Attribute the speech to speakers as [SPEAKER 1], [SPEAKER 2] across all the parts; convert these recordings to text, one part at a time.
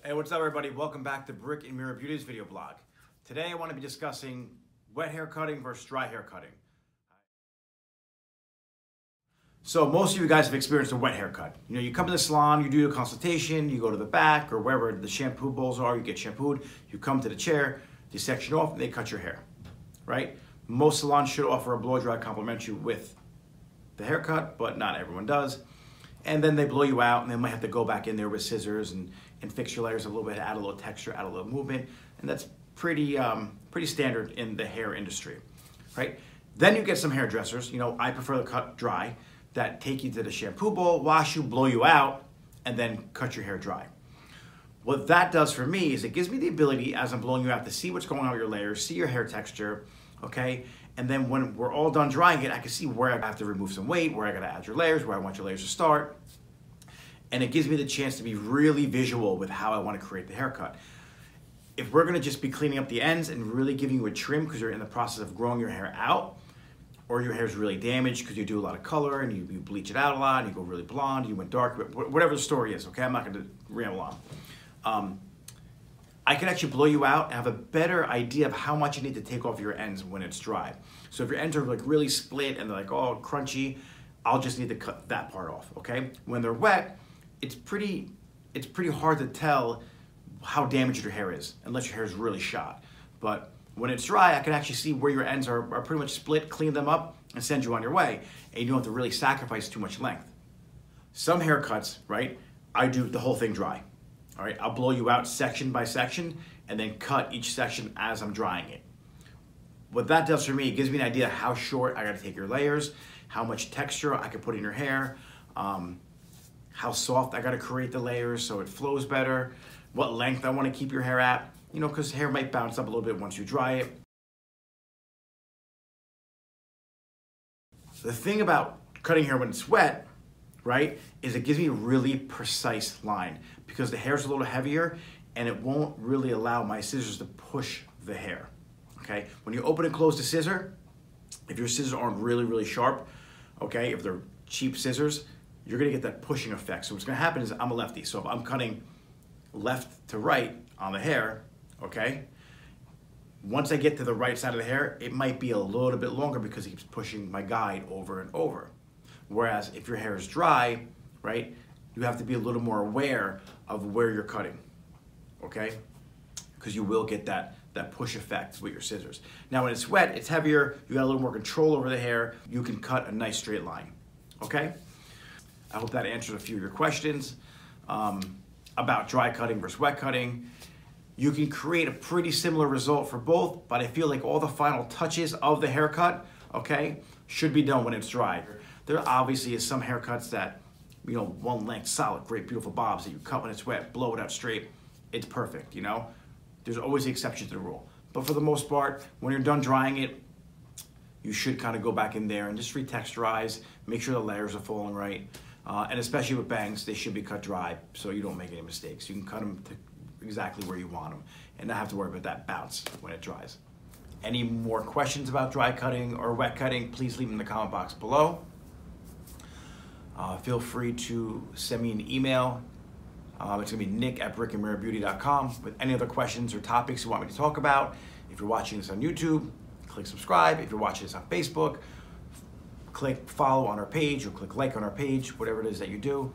[SPEAKER 1] Hey, what's up everybody? Welcome back to Brick and Mirror Beauty's video blog. Today I want to be discussing wet hair cutting versus dry hair cutting. So most of you guys have experienced a wet haircut. You know, you come to the salon, you do a consultation, you go to the back or wherever the shampoo bowls are, you get shampooed, you come to the chair, they section off and they cut your hair, right? Most salons should offer a blow dry complimentary with the haircut, but not everyone does. And then they blow you out and they might have to go back in there with scissors and fix your layers a little bit, add a little texture, add a little movement. And that's pretty standard in the hair industry, right? Then you get some hairdressers, you know, I prefer to cut dry, that take you to the shampoo bowl, wash you, blow you out, and then cut your hair dry. What that does for me is it gives me the ability, as I'm blowing you out, to see what's going on with your layers, see your hair texture, okay? And then when we're all done drying it, I can see where I have to remove some weight, where I gotta add your layers, where I want your layers to start. And it gives me the chance to be really visual with how I wanna create the haircut. If we're gonna just be cleaning up the ends and really giving you a trim because you're in the process of growing your hair out, or your hair's really damaged because you do a lot of color and you bleach it out a lot, and you go really blonde, you went dark, whatever the story is, okay? I'm not gonna ramble on. I can actually blow you out and have a better idea of how much you need to take off your ends when it's dry. So if your ends are like really split and they're like all crunchy, I'll just need to cut that part off, okay? When they're wet, it's pretty hard to tell how damaged your hair is, unless your hair is really shot. But when it's dry, I can actually see where your ends are pretty much split, clean them up, and send you on your way. And you don't have to really sacrifice too much length. Some haircuts, right, I do the whole thing dry. All right, I'll blow you out section by section and then cut each section as I'm drying it. What that does for me, it gives me an idea how short I gotta take your layers, how much texture I can put in your hair, how soft I gotta create the layers so it flows better, what length I wanna keep your hair at, you know, because hair might bounce up a little bit once you dry it. The thing about cutting hair when it's wet, right, is it gives me a really precise line because the hair's a little heavier and it won't really allow my scissors to push the hair, okay? When you open and close the scissor, if your scissors aren't really, really sharp, okay, if they're cheap scissors, you're gonna get that pushing effect. So what's gonna happen is I'm a lefty, so if I'm cutting left to right on the hair, okay, once I get to the right side of the hair, it might be a little bit longer because it keeps pushing my guide over and over. Whereas if your hair is dry, right, you have to be a little more aware of where you're cutting, okay? Because you will get that push effect with your scissors. Now when it's wet, it's heavier, you got a little more control over the hair, you can cut a nice straight line, okay? I hope that answered a few of your questions about dry cutting versus wet cutting. You can create a pretty similar result for both, but I feel like all the final touches of the haircut, okay, should be done when it's dry. There obviously is some haircuts that, you know, one length, solid, great, beautiful bobs that you cut when it's wet, blow it out straight, it's perfect, you know? There's always the exception to the rule. But for the most part, when you're done drying it, you should kind of go back in there and just retexturize, make sure the layers are falling right. And especially with bangs, they should be cut dry so you don't make any mistakes. You can cut them to exactly where you want them and not have to worry about that bounce when it dries. Any more questions about dry cutting or wet cutting, please leave them in the comment box below. Feel free to send me an email. It's gonna be nick@brickandmirrorbeauty.com with any other questions or topics you want me to talk about. If you're watching this on YouTube, click subscribe. If you're watching this on Facebook, click follow on our page or click like on our page, whatever it is that you do.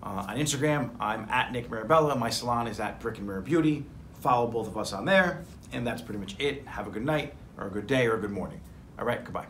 [SPEAKER 1] On Instagram, I'm at Nick Mirabella. My salon is at Brick and Mirror Beauty. Follow both of us on there, and that's pretty much it. Have a good night, or a good day, or a good morning. All right, goodbye.